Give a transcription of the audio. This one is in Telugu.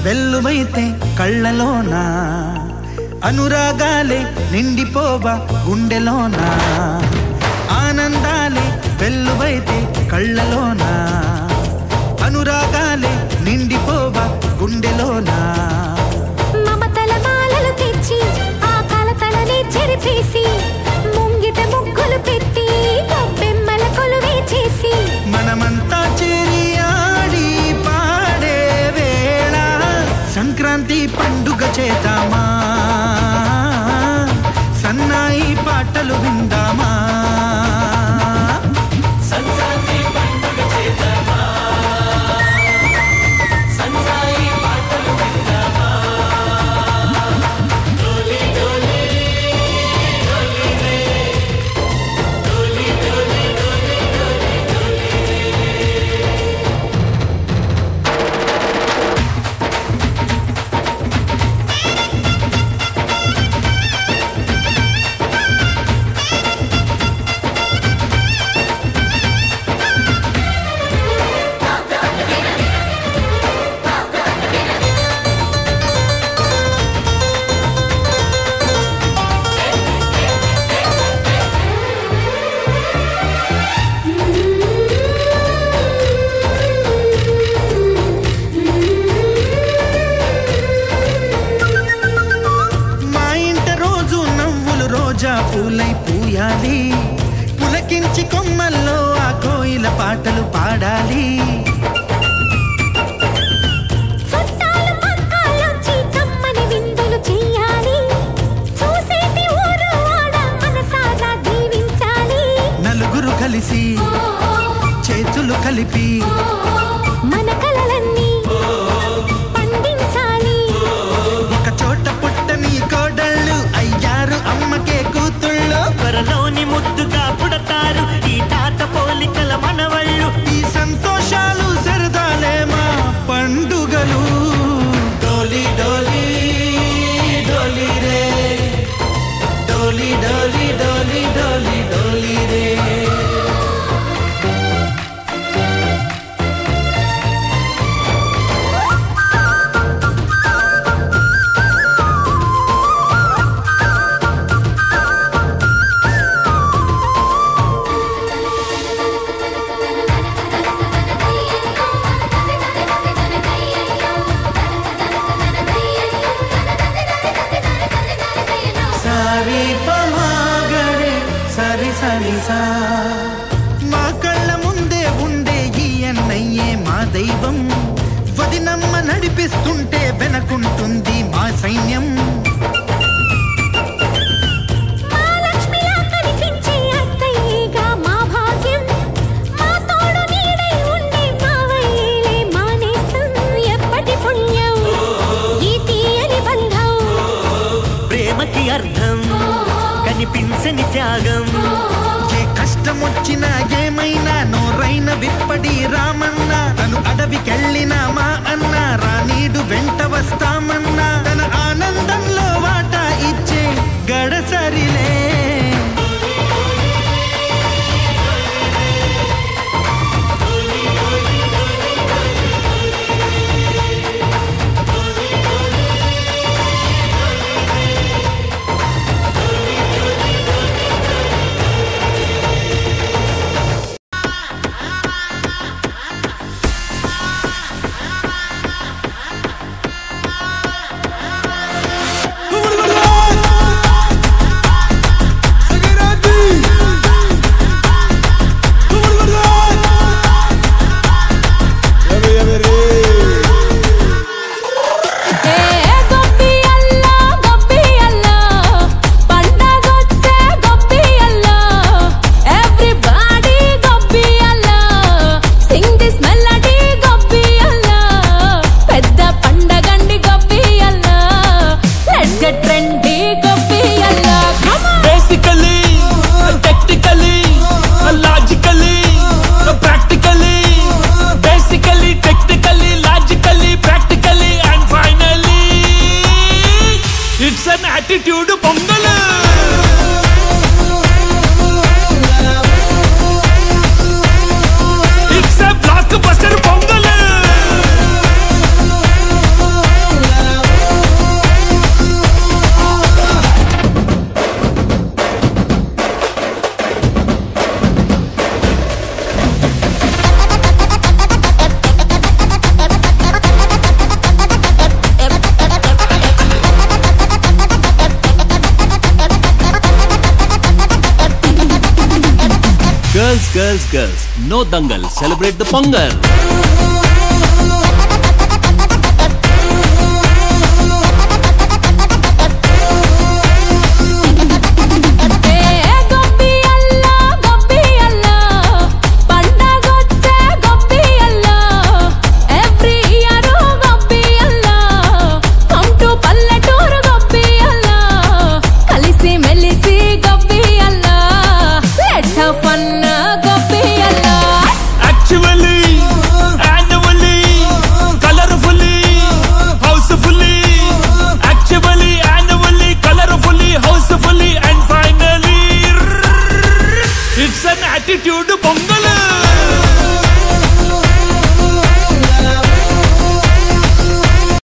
వెల్లువైతే కళ్ళలోన అనురాగాలే నిండిపోవా గుండెలోన ఆనందాలే వెల్లువైతే కళ్ళలోన అనురాగాలే నిండిపోవా గుండెలోన మమతల మాలలు తెచ్చి ఆ కలతలని చెరిపేసి ముంగిట ముగ్గులు పెట్టి గొబ్బెమ్మల కొలువే చేసి చేద్దామా సన్నాయి పాటలు విందామా పూలై పూయాలి పులకించి కొమ్మల్లో ఆ కోయిల పాటలు పాడాలి చుట్టాలు పక్కాలొచ్చి కమ్మని విందులు చెయ్యాలి చూసేటి ఊరు వాడ మనసారా దీవించాలి నలుగురు కలిసి చేతులు కలిపి మన కలలన్నీ పండించాలి ఒక చోట పుట్టని కోడళ్ళు అయ్యారు అమ్మకే కూతుళ్ళు త్వరలోని ముద్దుగా పుడతారు ఈ తాత పోలికల మనవళ్ళు ఈ సంతోషాలు సరదాలే మా పండుగలు డోలి డోలి డోలి రే డోలి డోలి డోలి డోలి డోలి రే మా కళ్ళ ముందే ఉండే ఈ అన్నయ్యే మా దైవం వదినమ్మ నడిపిస్తుంటే వెనకుంటుంది మా సైన్యం మా లక్ష్మిలా కనిపించే అత్తయ్యేగా మా భాగ్యం మా తోడు నీడై ఉండే మా వయ్యేలే మా నేస్తం ఎప్పటి పుణ్యం ఈ తీయని బంధం ప్రేమకి అర్థం కనిపించని త్యాగం ఏ కష్టం వచ్చినా ఏమైనా నోరైన విప్పడి రామన్న తను అడవికెళ్ళిన మా అన్న రానీడు వెంట వస్తామన్నా తన ఆనందంలో వాటా ఇచ్చే గడసరిలే attitude pongal it's a block buster pongal Girls, no dangal. Celebrate the Pongal.